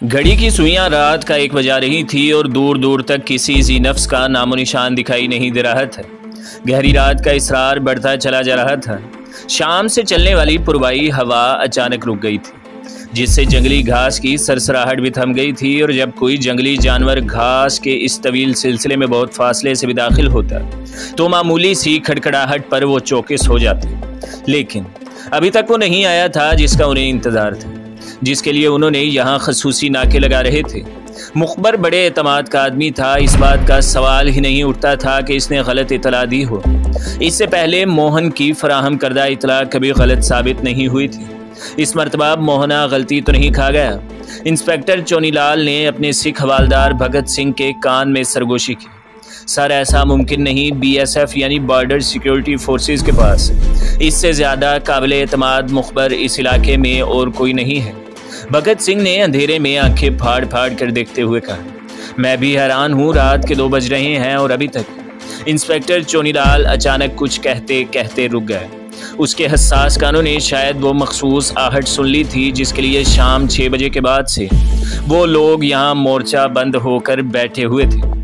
घड़ी की सुइयां रात का 1 बजा रही थी और दूर दूर तक किसी ज़ी नफ्स का नामो निशान दिखाई नहीं दे रहा था। गहरी रात का इसरार बढ़ता चला जा रहा था। शाम से चलने वाली पुरवाई हवा अचानक रुक गई थी, जिससे जंगली घास की सरसराहट भी थम गई थी। और जब कोई जंगली जानवर घास के इस तवील सिलसिले में बहुत फासले से भी दाखिल होता तो मामूली सी खड़खड़ाहट पर वो चौकस हो जाते। लेकिन अभी तक वो नहीं आया था जिसका उन्हें इंतज़ार था, जिसके लिए उन्होंने यहाँ खसूसी नाके लगा रहे थे। मुखबर बड़े एतमाद का आदमी था, इस बात का सवाल ही नहीं उठता था कि इसने गलत इतला दी हो। इससे पहले मोहन की फराहम करदा इतला कभी गलत साबित नहीं हुई थी। इस मरतबा मोहना गलती तो नहीं खा गया। इंस्पेक्टर चोनीलाल ने अपने सिख हवालदार भगत सिंह के कान में सरगोशी की। सर, ऐसा मुमकिन नहीं, BSF यानी बॉर्डर सिक्योरिटी फोर्सेस के पास इससे ज़्यादा काबिल एतमाद मुखबर इस इलाके में और कोई नहीं है। भगत सिंह ने अंधेरे में आंखें फाड़ फाड़ कर देखते हुए कहा, मैं भी हैरान हूँ, रात के 2 बज रहे हैं और अभी तक। इंस्पेक्टर चोनीलाल अचानक कुछ कहते कहते रुक गए। उसके हसास कानों ने शायद वो मखसूस आहट सुन ली थी जिसके लिए शाम 6 बजे के बाद से वो लोग यहाँ मोर्चा बंद होकर बैठे हुए थे।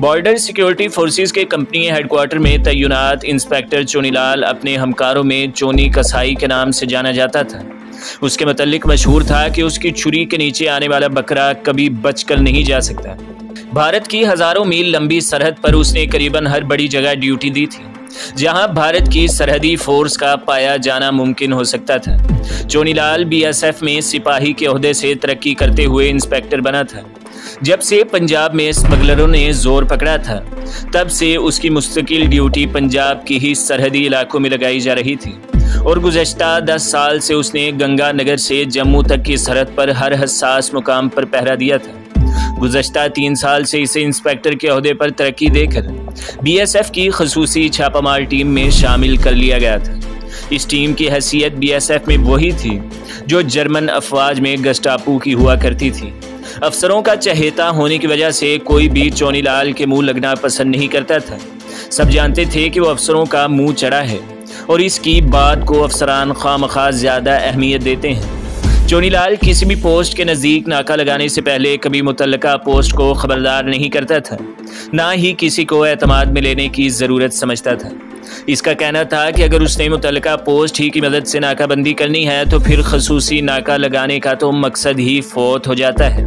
बॉर्डर सिक्योरिटी फोर्सेस के कंपनी हेडक्वार्टर में तैनात इंस्पेक्टर चोनीलाल अपने हमकारों में चोनी कसाई के नाम से जाना जाता था। उसके मुतल्लिक मशहूर था कि उसकी छुरी के नीचे आने वाला बकरा कभी बचकर नहीं जा सकता। भारत की हज़ारों मील लंबी सरहद पर उसने करीबन हर बड़ी जगह ड्यूटी दी थी जहां भारत की सरहदी फोर्स का पाया जाना मुमकिन हो सकता था। चोनीलाल BSF में सिपाही के ओहदे से तरक्की करते हुए इंस्पेक्टर बना था। जब से पंजाब में स्मगलरों ने जोर पकड़ा था, तब से उसकी मुस्तकिल ड्यूटी पंजाब की ही सरहदी इलाकों में लगाई जा रही थी। और गुज़श्ता 10 साल से उसने गंगानगर से जम्मू तक की सरहद पर हर हसास मुकाम पर पहरा दिया था। गुज़श्ता 3 साल से इसे इंस्पेक्टर के ओहदे पर तरक्की देकर BSF की खसूसी छापामार टीम में शामिल कर लिया गया था। इस टीम की हैसियत BSF में वही थी जो जर्मन अफवाज में गस्टापो की हुआ करती थी। अफसरों का चहेता होने की वजह से कोई भी चोनीलाल के मुंह लगना पसंद नहीं करता था। सब जानते थे कि वो अफसरों का मुंह चढ़ा है और इसकी बात को अफसरान खामखा ज़्यादा अहमियत देते हैं। चोनीलाल किसी भी पोस्ट के नज़दीक नाका लगाने से पहले कभी मुतल्लका पोस्ट को खबरदार नहीं करता था, ना ही किसी को एतमाद में लेने की ज़रूरत समझता था। इसका कहना था कि अगर उसने मुतल्लका पोस्ट ही की मदद से नाकाबंदी करनी है तो फिर खसूसी नाका लगाने का तो मकसद ही फौत हो जाता है।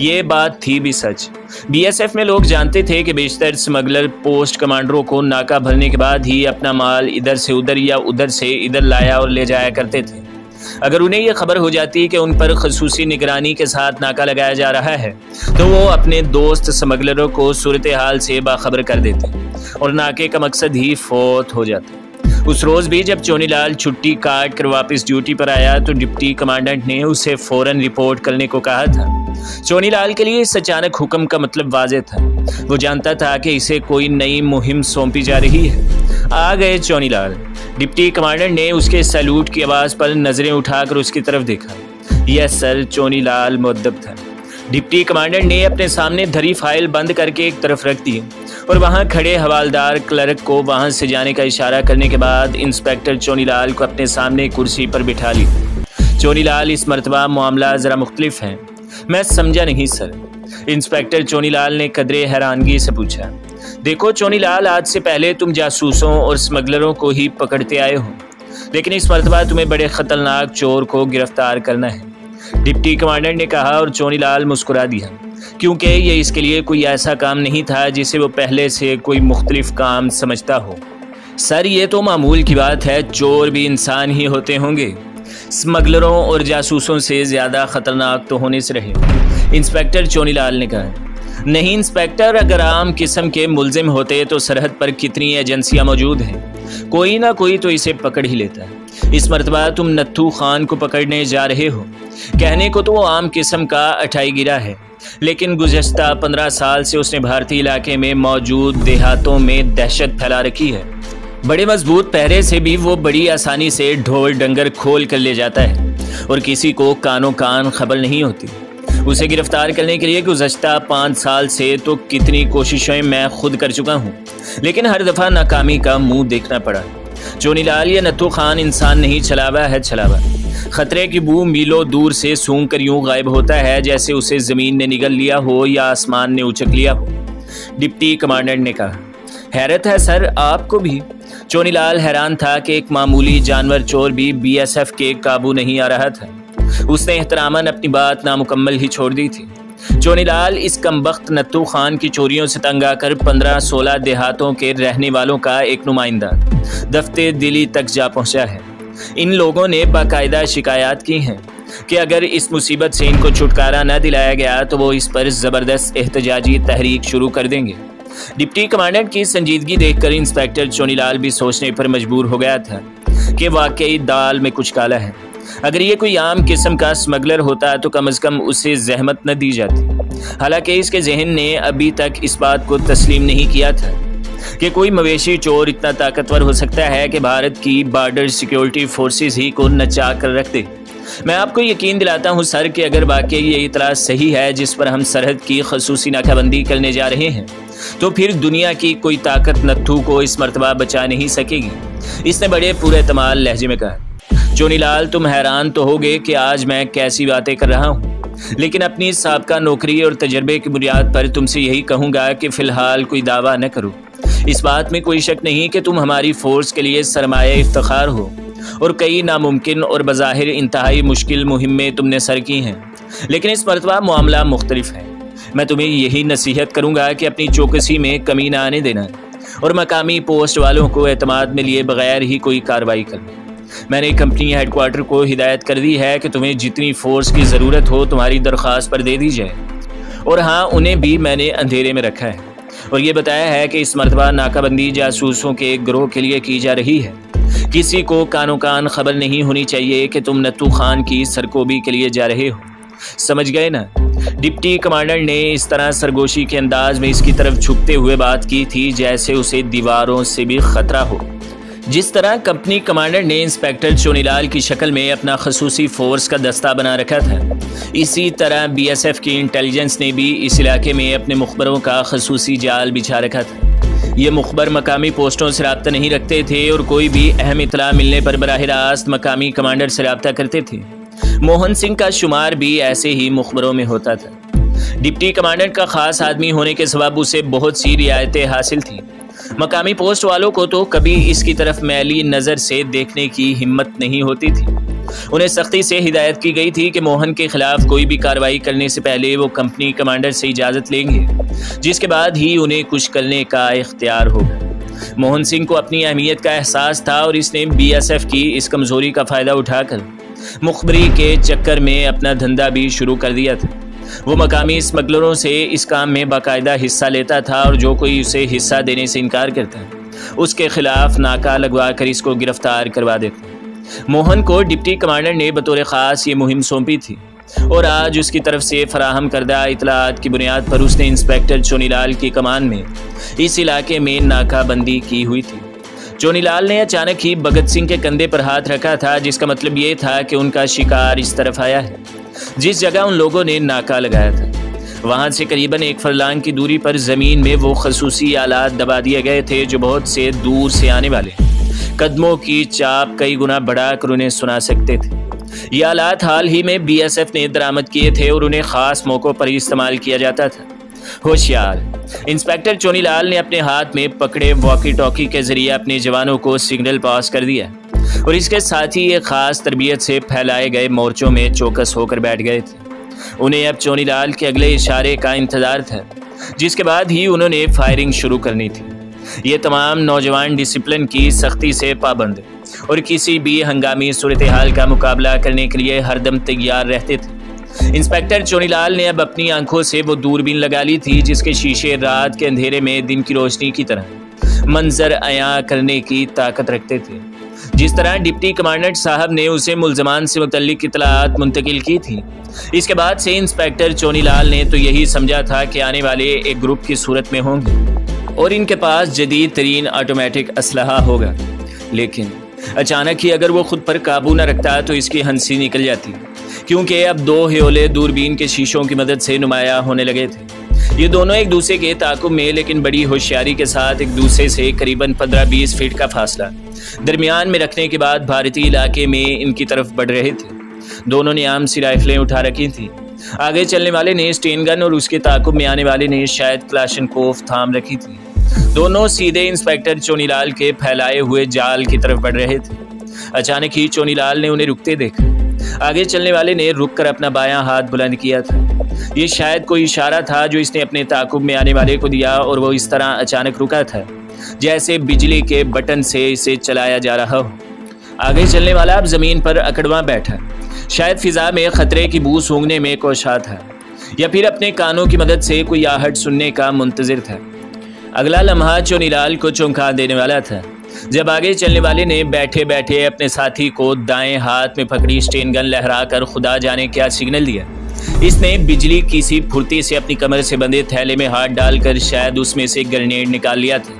ये बात थी भी सच। BSF में लोग जानते थे कि बेशतर स्मगलर पोस्ट कमांडरों को नाका भरने के बाद ही अपना माल इधर से उधर या उधर से इधर लाया और ले जाया करते थे। अगर उन्हें यह खबर हो जाती कि उन पर खसूसी निगरानी के साथ नाका लगाया जा रहा है तो वो अपने दोस्त स्मगलरों को सूरत हाल से बाखबर कर देते और नाके का मकसद ही फौत हो जाता। उस रोज़ भी जब चोनीलाल छुट्टी काट कर वापस ड्यूटी पर आया तो डिप्टी कमांडेंट ने उसे फ़ौरन रिपोर्ट करने को कहा था। चोनीलाल के लिए इस अचानक हुक्म का मतलब वाज़ेह था। वो जानता था कि इसे कोई नई मुहिम सौंपी जा रही है। आ गए चोनीलाल। डिप्टी कमांडेंट ने उसके सैल्यूट की आवाज़ पर नज़रें उठाकर उसकी तरफ देखा। यस सर, चोनीलाल मुअद्दब था। डिप्टी कमांडेंट ने अपने सामने धरी फाइल बंद करके एक तरफ रख दी और वहां खड़े हवालदार क्लर्क को वहां से जाने का इशारा करने के बाद इंस्पेक्टर चोनीलाल को अपने सामने कुर्सी पर बिठा ली। चोनीलाल, इस मरतबा मामला ज़रा मुख्तलिफ है। मैं समझा नहीं सर। इंस्पेक्टर चोनीलाल ने कदरे हैरानगी से पूछा। देखो चोनीलाल, आज से पहले तुम जासूसों और स्मगलरों को ही पकड़ते आए हो, लेकिन इस मरतबा तुम्हें बड़े ख़तरनाक चोर को गिरफ्तार करना है, डिप्टी कमांडेंट ने कहा। और चोनीलाल मुस्कुरा दिया, क्योंकि ये इसके लिए कोई ऐसा काम नहीं था जिसे वो पहले से कोई मुख्तलिफ काम समझता हो। सर, ये तो मामूल की बात है, चोर भी इंसान ही होते होंगे, स्मगलरों और जासूसों से ज़्यादा ख़तरनाक तो होने से रहे। इंस्पेक्टर चोनीलाल ने कहा। नहीं इंस्पेक्टर, अगर आम किस्म के मुलजिम होते तो सरहद पर कितनी एजेंसियां मौजूद हैं, कोई ना कोई तो इसे पकड़ ही लेता है। इस मरतबा तुम नत्थू खान को पकड़ने जा रहे हो। कहने को तो वो आम किस्म का अठाई गिरा है, लेकिन गुज़श्ता 15 साल से उसने भारतीय इलाके में मौजूद देहातों में दहशत फैला रखी है। बड़े मजबूत पहरे से भी वो बड़ी आसानी से ढोल डंगर खोल कर ले जाता है और किसी को कानों कान खबर नहीं होती। उसे गिरफ्तार करने के लिए गुज़श्ता 5 साल से तो कितनी कोशिशें मैं खुद कर चुका हूँ, लेकिन हर दफ़ा नाकामी का मुंह देखना पड़ा। चोनीलाल, ये नत्थू खान इंसान नहीं, छलावा है छलावा। खतरे की बू मीलों दूर से सूंघ कर यूं गायब होता है जैसे उसे जमीन ने निगल लिया हो या आसमान ने उचक लिया हो। डिप्टी कमांडेंट ने कहा। हैरत है सर, आपको भी? चोनीलाल हैरान था कि एक मामूली जानवर चोर भी बीएसएफ के काबू नहीं आ रहा था। उसने एहतरामन अपनी बात नामुकम्मल ही छोड़ दी थी। चोनीलाल इस कमबख्त नत्थू खान की चोरियों से तंग आकर 15-16 देहातों के रहने वालों का एक नुमाइंदा दफ्तर दिल्ली तक जा पहुंचा है। इन लोगों ने बाकायदा शिकायत की हैं कि अगर इस मुसीबत से इनको छुटकारा न दिलाया गया तो वो इस पर ज़बरदस्त एहतजाजी तहरीक शुरू कर देंगे। डिप्टी कमांडेंट की संजीदगी देखकर इंस्पेक्टर चोनीलाल भी सोचने पर मजबूर हो गया था कि वाकई दाल में कुछ काला है। अगर ये कोई आम किस्म का स्मगलर होता तो कम से कम उसे जहमत न दी जाती। हालांकि इसके जहन ने अभी तक इस बात को तस्लीम नहीं किया था कि कोई मवेशी चोर इतना ताकतवर हो सकता है कि भारत की बॉर्डर सिक्योरिटी फोर्सेस ही को नचा कर रख दे। मैं आपको यकीन दिलाता हूं सर कि अगर वाकई ये इतला सही है जिस पर हम सरहद की खसूसी नाकाबंदी करने जा रहे हैं तो फिर दुनिया की कोई ताकत नत्थू को इस मर्तबा बचा नहीं सकेगी। इसने बड़े पूरे तमाल लहजे में कहा। चोनीलाल, तुम हैरान तो होगे कि आज मैं कैसी बातें कर रहा हूँ, लेकिन अपनी साबका नौकरी और तजर्बे की बुनियाद पर तुमसे यही कहूँगा कि फ़िलहाल कोई दावा न करो। इस बात में कोई शक नहीं कि तुम हमारी फ़ोर्स के लिए सरमाया इफ्तिखार हो और कई नामुमकिन और बज़ाहिर इंतहाई मुश्किल मुहिम्में तुमने सर की हैं, लेकिन इस मरतबा मामला मुख्तलिफ है। मैं तुम्हें यही नसीहत करूँगा कि अपनी चौकसी में कमी न आने देना और मकामी पोस्ट वालों को एतमाद में लिए बगैर ही कोई कार्रवाई करना। मैंने कंपनी हेडक्वार्टर को हिदायत कर दी है कि तुम्हें जितनी फोर्स की ज़रूरत हो तुम्हारी दरख्वास्त पर दे दी जाए। और हाँ, उन्हें भी मैंने अंधेरे में रखा है और ये बताया है कि इस मरतबा नाकाबंदी जासूसों के एक गिरोह के लिए की जा रही है। किसी को कानो कान खबर नहीं होनी चाहिए कि तुम नत्थू खान की सरकोबी के लिए जा रहे हो। समझ गए ना? डिप्टी कमांडेंट ने इस तरह सरगोशी के अंदाज में इसकी तरफ झुकते हुए बात की थी जैसे उसे दीवारों से भी खतरा हो। जिस तरह कंपनी कमांडर ने इंस्पेक्टर चोनीलाल की शक्ल में अपना खसूसी फोर्स का दस्ता बना रखा था, इसी तरह बीएसएफ की इंटेलिजेंस ने भी इस इलाके में अपने मुखबरों का खसूसी जाल बिछा रखा था। ये मुखबर मकामी पोस्टों से रब्ता नहीं रखते थे और कोई भी अहम इतला मिलने पर बराह रास्त मकामी कमांडर से रब्ता करते थे। मोहन सिंह का शुमार भी ऐसे ही मुखबरों में होता था। डिप्टी कमांडेंट का खास आदमी होने के सबब उसे बहुत सी रियायतें हासिल थी। मकामी पोस्ट वालों को तो कभी इसकी तरफ मैली नज़र से देखने की हिम्मत नहीं होती थी। उन्हें सख्ती से हिदायत की गई थी कि मोहन के खिलाफ कोई भी कार्रवाई करने से पहले वो कंपनी कमांडर से इजाज़त लेंगे, जिसके बाद ही उन्हें कुछ करने का इख्तियार होगा। मोहन सिंह को अपनी अहमियत का एहसास था और इसने बीएसएफ की इस कमज़ोरी का फ़ायदा उठाकर मुखबरी के चक्कर में अपना धंधा भी शुरू कर दिया था। वो मकामी स्मगलरों से इस काम में बाकायदा हिस्सा लेता था और जो कोई उसे हिस्सा देने से इनकार करता उसके खिलाफ नाका लगवा कर इसको गिरफ्तार करवा देता। मोहन को डिप्टी कमांडर ने बतौर ख़ास ये मुहिम सौंपी थी और आज उसकी तरफ से फराहम करदा इतलात की बुनियाद पर उसने इंस्पेक्टर चोनीलाल की कमान में इस इलाके में नाकाबंदी की हुई थी। चोनीलाल ने अचानक ही भगत सिंह के कंधे पर हाथ रखा था, जिसका मतलब ये था कि उनका शिकार इस तरफ आया है। जिस जगह उन लोगों ने नाका लगाया था वहाँ से करीबन 1 फरलांग की दूरी पर ज़मीन में वो खसूसी आलात दबा दिए गए थे जो बहुत से दूर से आने वाले कदमों की चाप कई गुना बढ़ाकर उन्हें सुना सकते थे। ये आलात हाल ही में बीएसएफ ने दरामद किए थे और उन्हें ख़ास मौक़ों पर इस्तेमाल किया जाता था। होशियार इंस्पेक्टर चोनीलाल ने अपने हाथ में पकड़े वॉकी टॉकी के जरिए अपने जवानों को सिग्नल पास कर दिया और इसके साथ ही एक खास तरबियत से फैलाए गए मोर्चों में चौकस होकर बैठ गए थे। उन्हें अब चोनीलाल के अगले इशारे का इंतजार था, जिसके बाद ही उन्होंने फायरिंग शुरू करनी थी। ये तमाम नौजवान डिसिप्लिन की सख्ती से पाबंद और किसी भी हंगामी सूरत हाल का मुकाबला करने के लिए हरदम तैयार रहते थे। इंस्पेक्टर चोनीलाल ने अब अपनी आंखों से वो दूरबीन लगा ली थी जिसके शीशे रात के अंधेरे में दिन की रोशनी की तरह मंजर अयां करने की ताकत रखते थे। जिस तरह डिप्टी कमांडेंट साहब ने उसे मुलजमान से मुतल्लिक इतलात मुंतकिल की थी, इसके बाद से इंस्पेक्टर चोनीलाल ने तो यही समझा था कि आने वाले एक ग्रुप की सूरत में होंगे और इनके पास जदीद तरीन ऑटोमेटिक असलहा होगा। लेकिन अचानक ही अगर वो खुद पर काबू न रखता तो इसकी हंसी निकल जाती क्योंकि अब दो ह्योले दूरबीन के शीशों की मदद से नुमाया होने लगे थे। ये दोनों एक दूसरे के ताकुब में लेकिन बड़ी होशियारी के साथ एक दूसरे से करीबन 15-20 फीट का फासला दरमियान में रखने के बाद भारतीय इलाके में इनकी तरफ बढ़ रहे थे। दोनों ने आम सी राइफलें उठा रखी थी। आगे चलने वाले ने स्टेन गन और उसके ताकुब में आने वाले ने शायद क्लाशनकोफ थाम रखी थी। दोनों सीधे इंस्पेक्टर चोनीलाल के फैलाए हुए जाल की तरफ बढ़ रहे थे। अचानक ही चोनीलाल ने उन्हें रुकते देखा। आगे चलने वाले ने रुककर अपना बायां हाथ बुलंद किया था। ये शायद कोई इशारा था जो इसने अपने ताकुब में आने वाले को दिया और वो इस तरह अचानक रुका था जैसे बिजली के बटन से इसे चलाया जा रहा हो। आगे चलने वाला अब जमीन पर अकड़वा बैठा, शायद फिजा में खतरे की बू सूंघने में कोशा था या फिर अपने कानों की मदद से कोई आहट सुनने का मुंतजिर था। अगला लम्हा चोनीलाल को चौंका देने वाला था जब आगे चलने वाले ने बैठे बैठे अपने साथी को दाएं हाथ में पकड़ी स्टेन गन लहराकर खुदा जाने क्या सिग्नल दिया। इसने बिजली की सी फुर्ती से अपनी कमर से बंधे थैले में हाथ डालकर शायद उसमें से ग्रेनेड निकाल लिया था।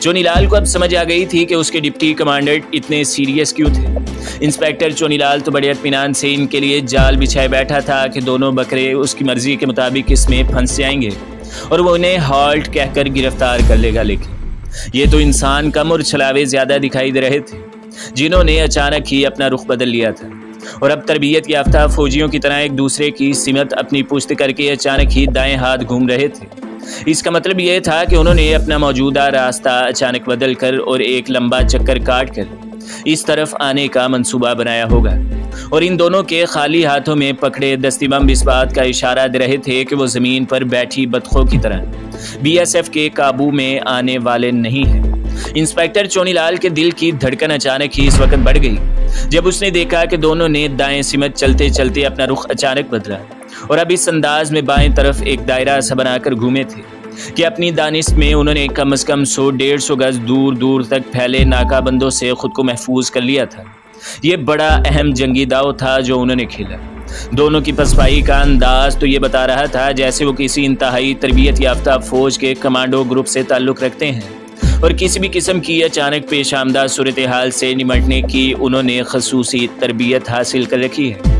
चोनीलाल को अब समझ आ गई थी कि उसके डिप्टी कमांडर इतने सीरियस क्यों थे। इंस्पेक्टर चोनीलाल तो बड़े इत्मीनान से इनके लिए जाल बिछाए बैठा था कि दोनों बकरे उसकी मर्जी के मुताबिक इसमें फंस जाएंगे और वो उन्हें हॉल्ट कहकर गिरफ्तार कर लेगा। लेकिन ये तो इंसान कम और छलावे ज्यादा दिखाई दे रहे थे जिन्होंने अचानक ही अपना रुख बदल लिया था और अब तरबियत याफ्ता फौजियों की तरह एक दूसरे की सिमत अपनी पुश्त करके अचानक ही दाएं हाथ घूम रहे थे। इसका मतलब यह था कि उन्होंने अपना मौजूदा रास्ता अचानक बदल कर और एक लंबा चक्कर काट कर इस तरफ आने का मंसूबा बनाया होगा और इन दोनों के खाली हाथों में पकड़े दस्तीबम इस बात का इशारा दे रहे थे कि वो ज़मीन पर बैठी बतखों की तरह बीएसएफ के काबू में आने वाले नहीं हैं। इंस्पेक्टर चोनीलाल के दिल की धड़कन अचानक ही इस वक्त बढ़ गई जब उसने देखा कि दोनों ने दाएं सिमत चलते चलते अपना रुख अचानक बदला और अब इस अंदाज में बाएं तरफ एक दायरा सा बनाकर घूमे थे कि अपनी दानिश में उन्होंने कम से कम 100-150 गज दूर दूर तक फैले नाकाबंदों से खुद को महफूज कर लिया था। ये बड़ा अहम जंगी दाव था जो उन्होंने खेला। दोनों की पसपाई का अंदाज तो ये बता रहा था जैसे वो किसी इंतहाई तरबियत याफ्ता फौज के कमांडो ग्रुप से ताल्लुक़ रखते हैं और किसी भी किस्म की अचानक पेश आमदा सूरत हाल से निमटने की उन्होंने खसूसी तरबियत हासिल कर रखी है।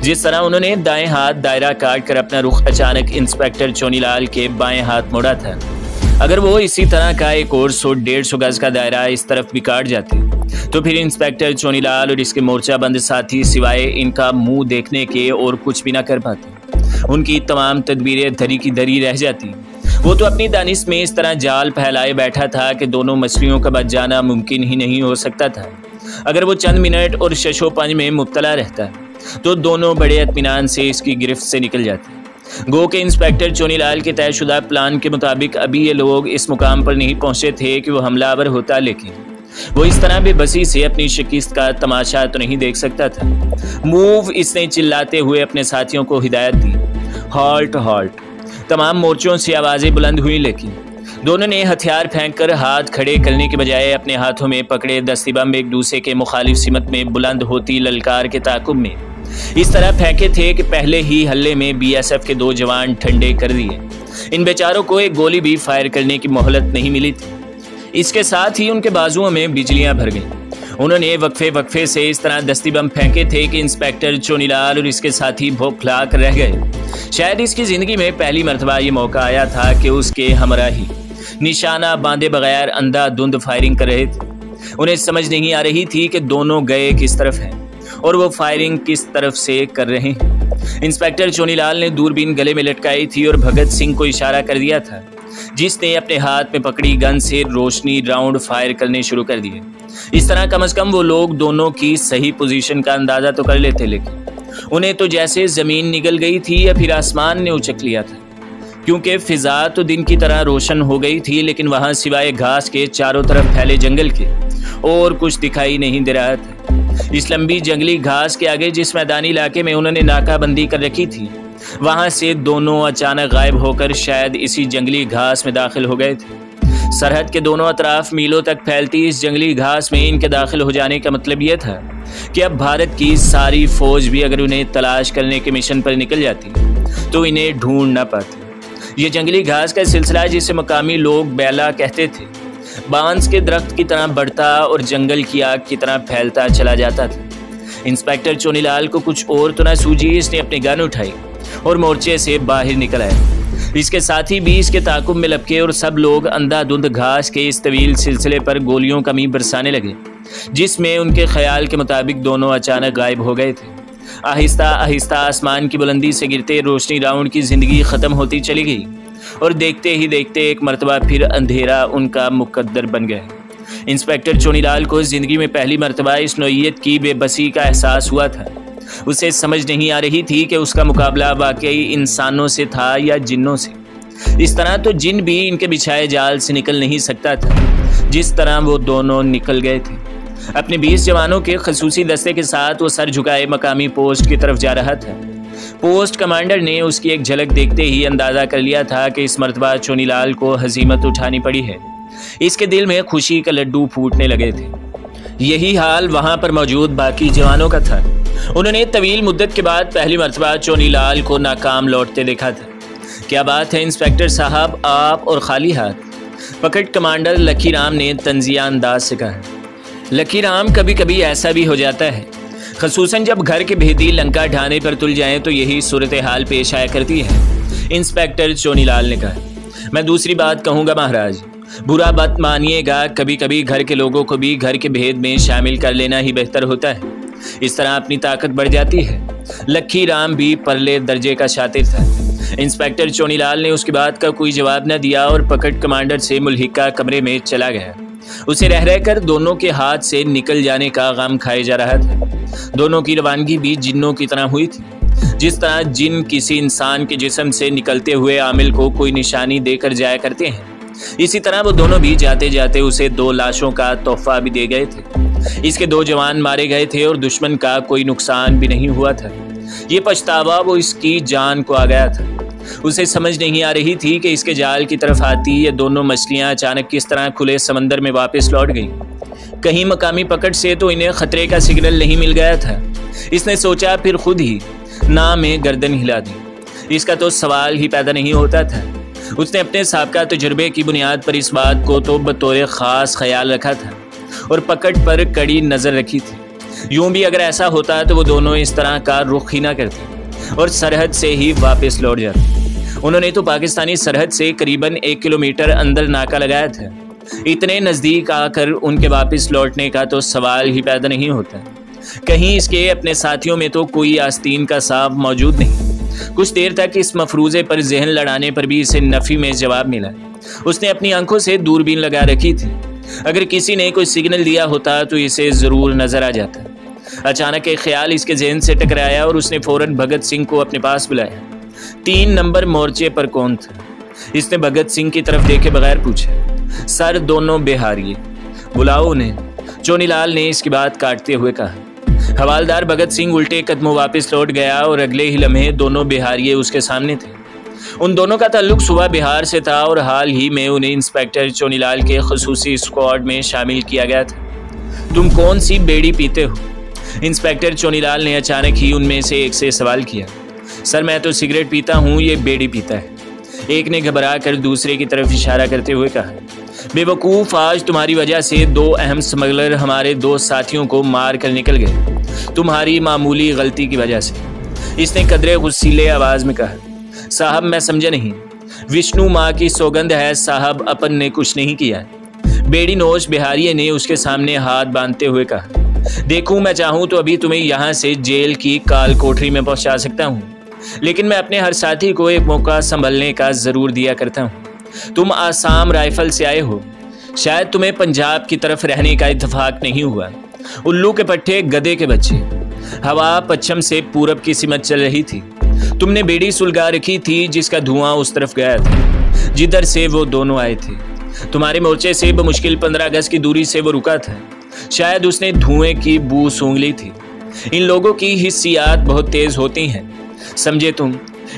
जिस तरह उन्होंने दाएं हाथ दायरा काट कर अपना रुख अचानक इंस्पेक्टर चोनीलाल के बाएं हाथ मोड़ा था, अगर वो इसी तरह का एक और 100-150 गज का दायरा इस तरफ भी काट जाते तो फिर इंस्पेक्टर चोनीलाल और इसके मोर्चाबंद साथी सिवाय इनका मुंह देखने के और कुछ भी ना कर पाते। उनकी तमाम तदबीरें धरी की धरी रह जाती। वो तो अपनी दानिश में इस तरह जाल फैलाए बैठा था कि दोनों मछलियों का बच जाना मुमकिन ही नहीं हो सकता था। अगर वो चंद मिनट और शशोपंज में मुब्तला रहता तो दोनों बड़े इत्मीनान से इसकी गिरफ्त से निकल जाते। गो के इंस्पेक्टर चोनीलाल के तयशुदा प्लान के मुताबिक अभी ये लोग इस मुकाम पर नहीं पहुंचे थे कि वो हमलावर होता, लेकिन वो इस तरह बेबसी से अपनी शिकस्त का तमाशा तो नहीं देख सकता था। मूव, इसने चिल्लाते हुए अपने साथियों को हिदायत दी। Halt halt. तमाम मोर्चों से आवाज़ें बुलंद हुई, लेकिन दोनों ने हथियार फेंककर हाथ खड़े करने के बजाय अपने हाथों में पकड़े दस्तीबम एक दूसरे के मुखालिफ सिमत में बुलंद होती ललकार के ताकुब में इस तरह फेंके थे कि पहले ही हल्ले में बीएसएफ के 2 जवान ठंडे कर दिए। इन बेचारों को एक गोली भी फायर करने की मोहलत नहीं मिली थी। इसके साथ ही उनके बाजुओं में बिजलियां भर गईं। उन्होंने वक्फे से इस तरह दस्तीबम फेंके थे कि इंस्पेक्टर चोनीलाल और इसके साथी बौखला कर रह गए। शायद इसकी ज़िंदगी में पहली मरतबा ये मौका आया था कि उसके हमराही निशाना बांधे बगैर अंधाधुंध फायरिंग कर रहे थे। उन्हें समझ नहीं आ रही थी कि दोनों गए किस तरफ हैं और वो फायरिंग किस तरफ से कर रहे हैं। इंस्पेक्टर चोनीलाल ने दूरबीन गले में लटकाई थी और भगत सिंह को इशारा कर दिया था, जिसने अपने हाथ में पकड़ी गन से रोशनी राउंड फायर करने शुरू कर दिए। इस तरह कम से कम वो लोग दोनों की सही पोजीशन का अंदाजा तो कर लेते, लेकिन उन्हें तो जैसे जमीन निगल गई थी या फिर आसमान ने उचक लिया था, क्योंकि फिजा तो दिन की तरह रोशन हो गई थी, लेकिन वहां सिवाय घास के चारों तरफ फैले जंगल के और कुछ दिखाई नहीं दे रहा था। इस लंबी जंगली घास के आगे जिस मैदानी इलाके में उन्होंने नाकाबंदी कर रखी थी, वहां से दोनों अचानक गायब होकर शायद इसी जंगली घास में दाखिल हो गए थे। सरहद के दोनों अतराफ मीलों तक फैलती इस जंगली घास में इनके दाखिल हो जाने का मतलब यह था कि अब भारत की सारी फौज भी अगर उन्हें तलाश करने के मिशन पर निकल जाती तो इन्हें ढूंढ न पाती। ये जंगली घास का सिलसिला, जिसे मकामी लोग बैला कहते थे, बांस के दरख्त की तरह बढ़ता और जंगल की आग की तरह फैलता चला जाता था। इंस्पेक्टर चोनीलाल को कुछ और तो ना सूझी, इसने अपनी गन उठाई और मोर्चे से बाहर निकल आया। इसके साथ ही भी इसके ताकुब में लपके और सब लोग अंधाधुंध घास के इस तवील सिलसिले पर गोलियों का मी बरसाने लगे, जिसमें उनके ख्याल के मुताबिक दोनों अचानक गायब हो गए थे। आहिस्ता आहिस्ता आसमान की बुलंदी से गिरते रोशनी राउंड की जिंदगी ख़त्म होती चली गई और देखते ही देखते एक मरतबा फिर अंधेरा उनका मुकद्दर बन गया। इंस्पेक्टर चोनीलाल को ज़िंदगी में पहली मरतबा इस नौइयत की बेबसी का एहसास हुआ था। उसे समझ नहीं आ रही थी कि उसका मुकाबला वाकई इंसानों से था या जिन्नों से। इस तरह तो जिन भी इनके बिछाए जाल से निकल नहीं सकता था, जिस तरह वो दोनों निकल गए थे। अपने 20 जवानों के खसूसी दस्ते के साथ वो सर झुकाए मकामी पोस्ट की तरफ जा रहा था। पोस्ट कमांडर ने उसकी एक झलक देखते ही अंदाज़ा कर लिया था कि इस मरतबा चोनीलाल को हजीमत उठानी पड़ी है। इसके दिल में खुशी का लड्डू फूटने लगे थे। यही हाल वहाँ पर मौजूद बाकी जवानों का था। उन्होंने तवील मुद्दत के बाद पहली मरतबा चोनीलाल को नाकाम लौटते देखा था। क्या बात है इंस्पेक्टर साहब, आप और खाली हाथ? पकड़ कमांडर लकी राम ने तंजिया अंदाज से कहा। लकी राम, कभी कभी ऐसा भी हो जाता है, खसूसन जब घर के भेदी लंका ढाने पर तुल जाएं तो यही सूरत हाल पेश आया करती है, इंस्पेक्टर चोनीलाल ने कहा। मैं दूसरी बात कहूँगा महाराज, बुरा बात मानिएगा, कभी कभी घर के लोगों को भी घर के भेद में शामिल कर लेना ही बेहतर होता है। इस तरह अपनी ताकत बढ़ जाती है। लकी राम भी परले दर्जे का शातिर था। इंस्पेक्टर चोनीलाल ने उसकी बात का कोई जवाब न दिया और पकड़ कमांडर से मुल्हिका कमरे में चला गया। उसे रह रहकर दोनों के हाथ से निकल जाने का गम खाए जा रहा था। दोनों की रवानगी भी जिन्नों की तरह हुई थी। जिस तरह जिन किसी इंसान के जिस्म से निकलते हुए आमिल को कोई निशानी देकर जाया करते हैं, इसी तरह वो दोनों भी जाते जाते उसे 2 लाशों का तोहफा भी दे गए थे। इसके 2 जवान मारे गए थे और दुश्मन का कोई नुकसान भी नहीं हुआ था। ये पछतावा वो इसकी जान को आ गया था। उसे समझ नहीं आ रही थी कि इसके जाल की तरफ आती ये दोनों मछलियां अचानक किस तरह खुले समंदर में वापस लौट गईं। कहीं मकामी पकड़ से तो इन्हें खतरे का सिग्नल नहीं मिल गया था। इसने सोचा, फिर खुद ही ना में गर्दन हिला दी। इसका तो सवाल ही पैदा नहीं होता था। उसने अपने साबका तजुर्बे की बुनियाद पर इस बात को तो बतौर ख़ास ख्याल रखा था और पकड़ पर कड़ी नज़र रखी थी। यूं भी अगर ऐसा होता तो वो दोनों इस तरह का रुख ही ना करते और सरहद से ही वापस लौट जाते। उन्होंने तो पाकिस्तानी सरहद से करीबन 1 किलोमीटर अंदर नाका लगाया था। इतने नज़दीक आकर उनके वापस लौटने का तो सवाल ही पैदा नहीं होता। कहीं इसके अपने साथियों में तो कोई आस्तीन का सांप मौजूद नहीं। कुछ देर तक इस मफरूज़े पर जहन लड़ाने पर भी इसे नफ़ी में जवाब मिला। उसने अपनी आंखों से दूरबीन लगा रखी थी। अगर किसी ने कोई सिग्नल दिया होता तो इसे ज़रूर नज़र आ जाता। अचानक एक ख्याल इसके जहन से टकराया और उसने फ़ौरन भगत सिंह को अपने पास बुलाया। 3 नंबर मोर्चे पर कौन था? इसने भगत सिंह की तरफ देखे बगैर पूछा। सर, दोनों बिहारी, बुलाओ उन्हें, चोनीलाल ने इसकी बात काटते हुए कहा। हवालदार भगत सिंह उल्टे कदमों वापस लौट गया और अगले ही लम्हे दोनों बिहारिये उसके सामने थे। उन दोनों का ताल्लुक सुबह बिहार से था और हाल ही में उन्हें इंस्पेक्टर चोनीलाल के खसूसी स्क्वाड में शामिल किया गया था। तुम कौन सी बेड़ी पीते हो? इंस्पेक्टर चोनीलाल ने अचानक ही उनमें से एक से सवाल किया। सर, मैं तो सिगरेट पीता हूँ, ये बेड़ी पीता है, एक ने घबरा कर दूसरे की तरफ इशारा करते हुए कहा। बेवकूफ़, आज तुम्हारी वजह से 2 अहम स्मगलर हमारे 2 साथियों को मार कर निकल गए, तुम्हारी मामूली गलती की वजह से, इसने कदरे गुस्सीले आवाज़ में कहा। साहब, मैं समझा नहीं। विष्णु माँ की सौगंध है साहब, अपन ने कुछ नहीं किया। बेड़ी नोश बिहारिये ने उसके सामने हाथ बांधते हुए कहा। देखूं, मैं चाहूँ तो अभी तुम्हें यहाँ से जेल की काल कोठरी में पहुँचा सकता हूँ, लेकिन मैं अपने हर साथी को एक मौका संभलने का ज़रूर दिया करता हूँ। तुम आसाम राइफल से आए हो, शायद तुम्हें पंजाब की तरफ रहने का इत्तेफाक नहीं हुआ। उल्लू के पट्टे, गधे के बच्चे। हवा पश्चिम से पूरब की सिमत चल रही थी। तुमने बेड़ी सुलगा रखी थी जिसका धुआं उस तरफ गया था जिधर से वो दोनों आए थे। तुम्हारे मोर्चे से बमुश्किल 15 गज की दूरी से वो रुका था। शायद उसने धुएं की बू सूंघ ली थी। इन लोगों की हिस्सियात बहुत तेज होती हैं, समझे तुम?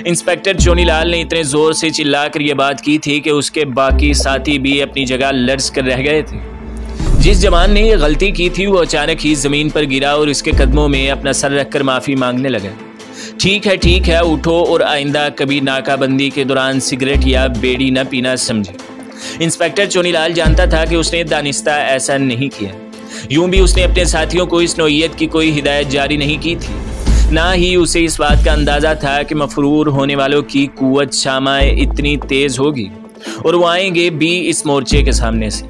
इंस्पेक्टर चोनीलाल ने इतने जोर से चिल्लाकर यह बात की थी कि उसके बाकी साथी भी अपनी जगह लर्ज कर रह गए थे। जिस जवान ने यह गलती की थी वो अचानक ही जमीन पर गिरा और इसके कदमों में अपना सर रखकर माफ़ी मांगने लगा। ठीक है, उठो और आइंदा कभी नाकाबंदी के दौरान सिगरेट या बेड़ी न पीना, समझे? इंस्पेक्टर चोनीलाल जानता था कि उसने दानिस्ता ऐसा नहीं किया। यूं भी उसने अपने साथियों को इस नौइयत की कोई हिदायत जारी नहीं की थी, ना ही उसे इस बात का अंदाज़ा था कि मफरूर होने वालों की कुव्वत शामाए इतनी तेज़ होगी और वो आएंगे भी इस मोर्चे के सामने से।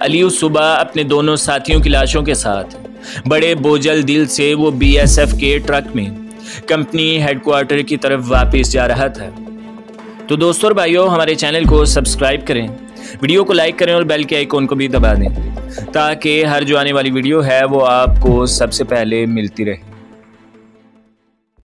अली उस सुबह अपने दोनों साथियों की लाशों के साथ बड़े बोझल दिल से वो BSF के ट्रक में कंपनी हेडक्वार्टर की तरफ वापस जा रहा था। तो दोस्तों और भाइयों, हमारे चैनल को सब्सक्राइब करें, वीडियो को लाइक करें और बेल के आइकॉन को भी दबा दें ताकि हर जो आने वाली वीडियो है वो आपको सबसे पहले मिलती रहे।